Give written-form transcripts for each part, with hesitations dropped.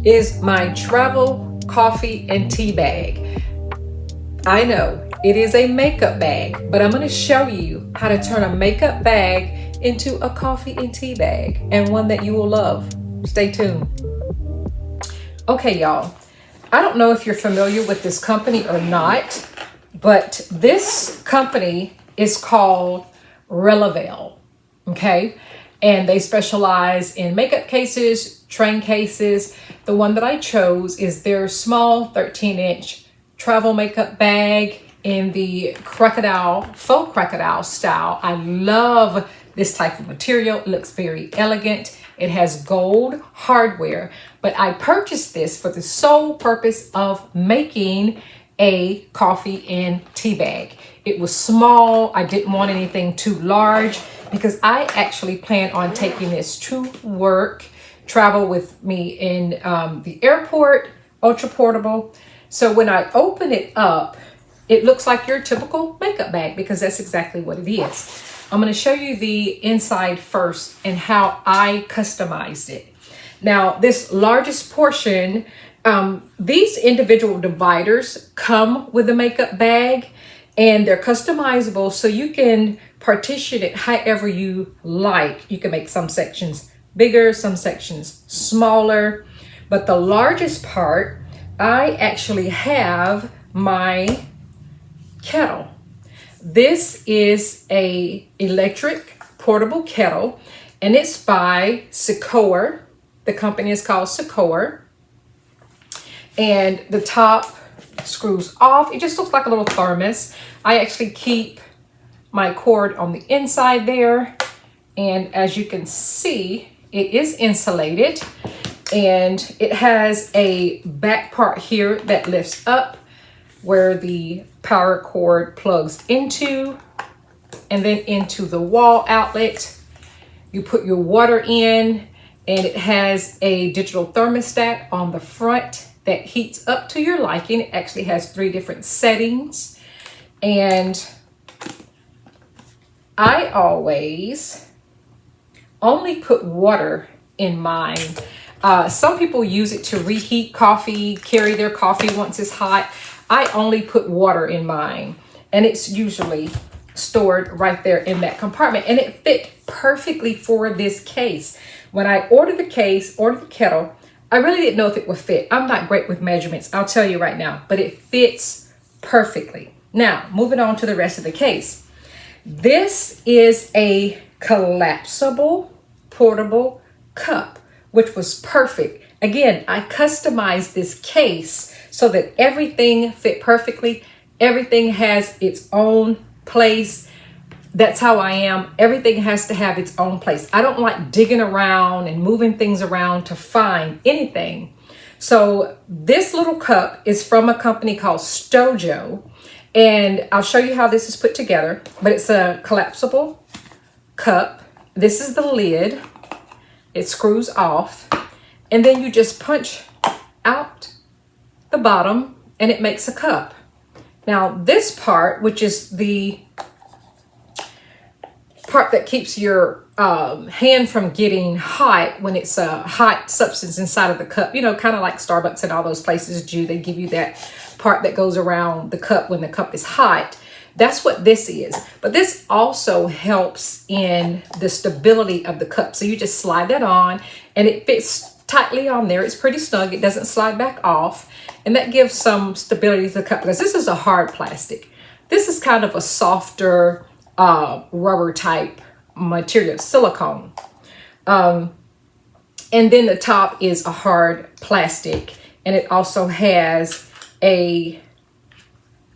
is my travel coffee and tea bag. I know it is a makeup bag, but I'm going to show you how to turn a makeup bag into a coffee and tea bag, and one that you will love. Stay tuned. Okay, y'all. I don't know if you're familiar with this company or not, but this company is called Relevel. Okay. And they specialize in makeup cases, train cases. The one that I chose is their small 13-inch travel makeup bag in the faux crocodile style. I love this type of material. It looks very elegant. It has gold hardware, but I purchased this for the sole purpose of making a coffee and tea bag. It was small. I didn't want anything too large because I actually plan on taking this to work, travel with me in the airport, ultra portable. So when I open it up, it looks like your typical makeup bag because that's exactly what it is. I'm going to show you the inside first and how I customized it. Now, this largest portion, these individual dividers come with the makeup bag and they're customizable so you can partition it however you like. You can make some sections bigger, some sections smaller, but the largest part, I actually have my kettle. This is a electric portable kettle and it's by Sequoia. The company is called Sequoia. And the top screws off. It just looks like a little thermos. I actually keep my cord on the inside there. And as you can see, it is insulated. And it has a back part here that lifts up where the power cord plugs into and then into the wall outlet. You put your water in and it has a digital thermostat on the front that heats up to your liking. It actually has 3 different settings. And I always only put water in mine. Some people use it to reheat coffee, carry their coffee once it's hot. I only put water in mine and it's usually stored right there in that compartment, and it fit perfectly for this case. When I ordered the kettle, I really didn't know if it would fit. I'm not great with measurements, I'll tell you right now, but it fits perfectly. Now, moving on to the rest of the case. This is a collapsible portable cup, which was perfect. Again, I customized this case so that everything fit perfectly. Everything has its own place. That's how I am. Everything has to have its own place. I don't like digging around and moving things around to find anything. So this little cup is from a company called Stojo, and I'll show you how this is put together, but it's a collapsible cup. This is the lid. It screws off, and then you just punch out the bottom and it makes a cup. Now this part, which is the part that keeps your hand from getting hot when it's a hot substance inside of the cup, you know, kind of like Starbucks and all those places do, they give you that part that goes around the cup when the cup is hot. That's what this is. But this also helps in the stability of the cup. So you just slide that on and it fits tightly on there. It's pretty snug. It doesn't slide back off. And that gives some stability to the cup because this is a hard plastic. This is kind of a softer rubber type material, silicone. And then the top is a hard plastic. And it also has a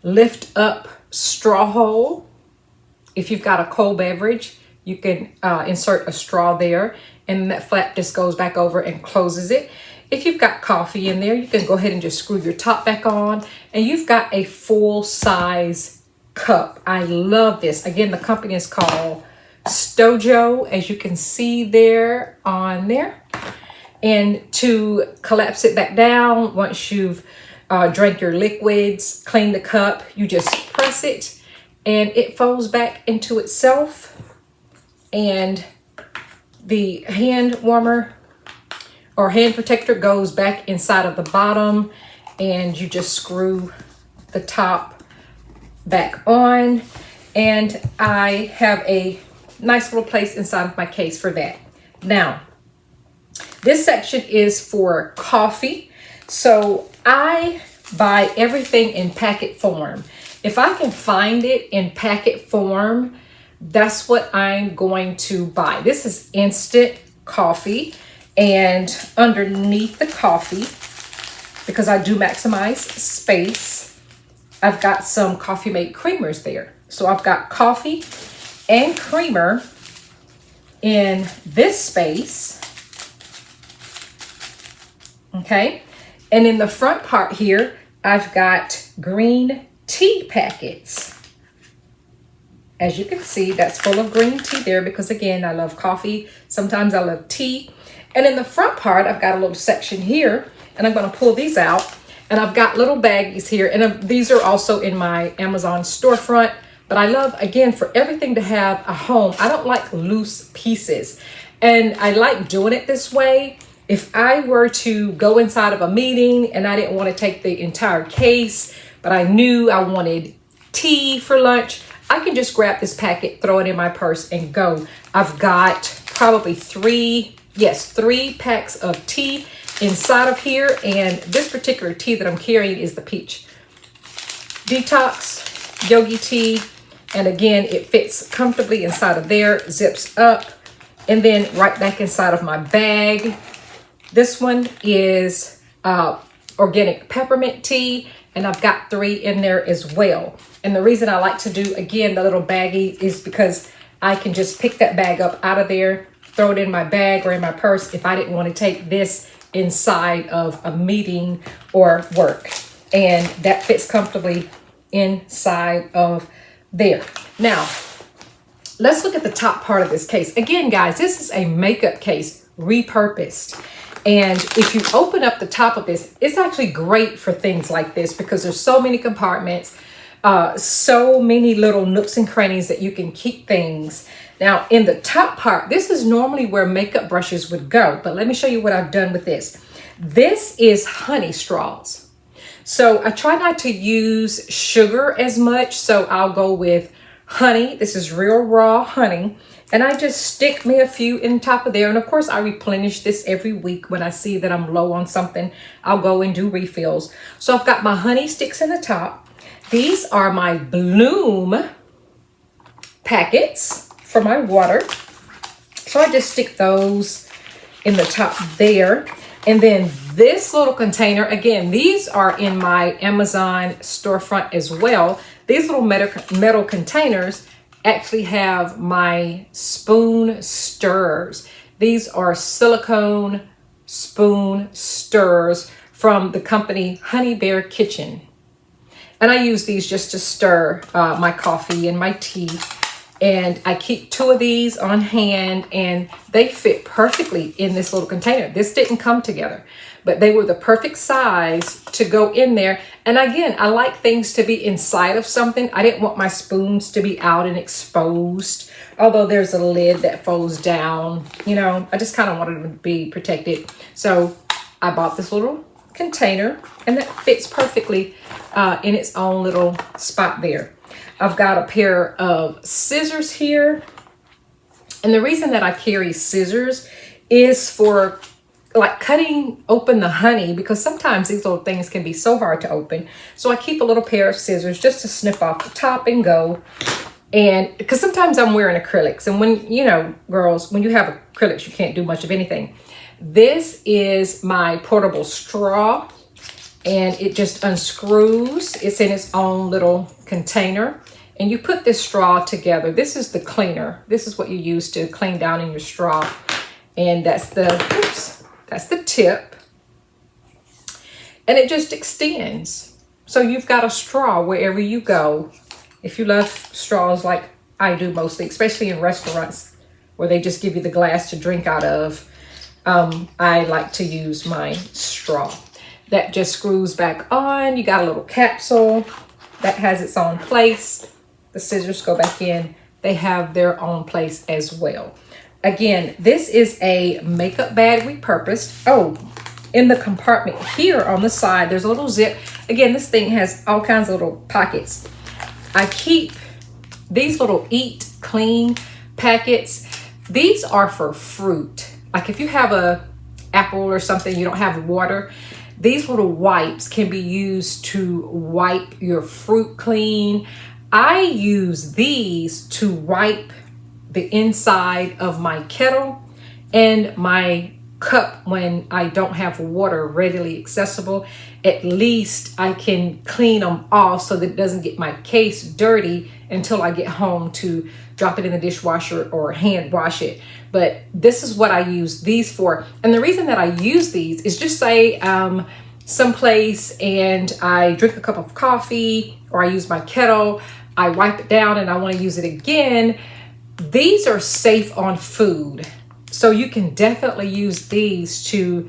lift up straw hole. If you've got a cold beverage, you can insert a straw there and that flap just goes back over and closes it. If you've got coffee in there, you can go ahead and just screw your top back on and you've got a full size cup. I love this. Again, the company is called Stojo, as you can see there on there. And to collapse it back down, once you've drank your liquids, clean the cup, you just press it and it folds back into itself. And the hand warmer or hand protector goes back inside of the bottom, and you just screw the top back on. And I have a nice little place inside of my case for that. Now, this section is for coffee. So I buy everything in packet form. If I can find it in packet form, that's what I'm going to buy. This is instant coffee, and underneath the coffee, because I do maximize space, I've got some Coffee Mate creamers there. So I've got coffee and creamer in this space. Okay. And in the front part here, I've got green tea packets. As you can see, that's full of green tea there because, again, I love coffee. Sometimes I love tea. And in the front part, I've got a little section here, and I'm going to pull these out. And I've got little baggies here, and these are also in my Amazon storefront. But I love, again, for everything to have a home. I don't like loose pieces, and I like doing it this way. If I were to go inside of a meeting and I didn't want to take the entire case, but I knew I wanted tea for lunch, I can just grab this packet, throw it in my purse, and go. I've got probably three packs of tea inside of here, and this particular tea that I'm carrying is the peach detox yogi tea. And again, it fits comfortably inside of there, zips up, and then right back inside of my bag. This one is organic peppermint tea, and I've got 3 in there as well. And the reason I like to do, again, the little baggie is because I can just pick that bag up out of there, throw it in my bag or in my purse if I didn't want to take this inside of a meeting or work. And that fits comfortably inside of there. Now, let's look at the top part of this case. Again, guys, this is a makeup case repurposed. And if you open up the top of this, it's actually great for things like this because there's so many compartments, so many little nooks and crannies that you can keep things. Now, in the top part, this is normally where makeup brushes would go, but let me show you what I've done with this. This is honey straws. So I try not to use sugar as much, so I'll go with honey. This is real raw honey. And I just stick me a few in top of there. And of course, I replenish this every week. When I see that I'm low on something, I'll go and do refills. So I've got my honey sticks in the top. These are my Bloom packets for my water. So I just stick those in the top there. And then this little container, again, these are in my Amazon storefront as well. These little metal containers actually have my spoon stirrers. These are silicone spoon stirrers from the company Honey Bear Kitchen. And I use these just to stir my coffee and my tea. And I keep 2 of these on hand, and they fit perfectly in this little container. This didn't come together, but they were the perfect size to go in there. And again, I like things to be inside of something. I didn't want my spoons to be out and exposed, although there's a lid that folds down. You know, I just kind of wanted them to be protected. So I bought this little container, and that fits perfectly in its own little spot there. I've got a pair of scissors here. And the reason that I carry scissors is for like cutting open the honey, because sometimes these little things can be so hard to open. So I keep a little pair of scissors just to snip off the top and go. And because sometimes I'm wearing acrylics, and when, you know, girls, when you have acrylics, you can't do much of anything. This is my portable straw, and it just unscrews. It's in its own little container. And you put this straw together. This is the cleaner. This is what you use to clean down in your straw. And that's the tip. And it just extends. So you've got a straw wherever you go. If you love straws like I do mostly, especially in restaurants where they just give you the glass to drink out of, I like to use my straw. That just screws back on. You got a little capsule that has its own place. The scissors go back in. They have their own place as well. Again, this is a makeup bag repurposed. Oh, in the compartment here on the side, there's a little zip. Again, this thing has all kinds of little pockets. I keep these little Eat Clean packets. These are for fruit. Like if you have a apple or something, you don't have water, these little wipes can be used to wipe your fruit clean. I use these to wipe the inside of my kettle and my cup when I don't have water readily accessible. At least I can clean them off so that it doesn't get my case dirty until I get home to drop it in the dishwasher or hand wash it. But this is what I use these for. And the reason that I use these is just say someplace and I drink a cup of coffee or I use my kettle, I wipe it down and I want to use it again. These are safe on food. So you can definitely use these to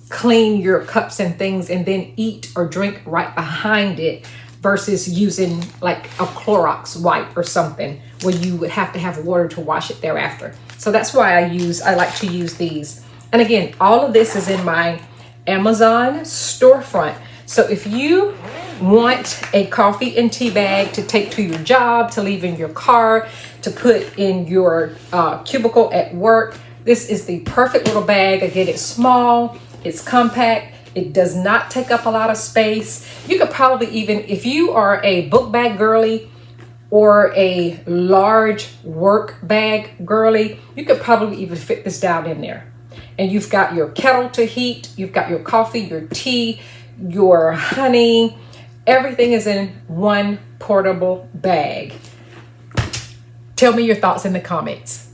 clean your cups and things and then eat or drink right behind it versus using like a Clorox wipe or something where you would have to have water to wash it thereafter. So that's why I like to use these. And again, all of this is in my Amazon storefront. So if you want a coffee and tea bag to take to your job, to leave in your car, to put in your cubicle at work, this is the perfect little bag. Again, it's small, it's compact, it does not take up a lot of space. You could probably even, if you are a book bag girly or a large work bag girly, you could probably even fit this down in there. And you've got your kettle to heat, you've got your coffee, your tea, your honey, everything is in one portable bag. Tell me your thoughts in the comments.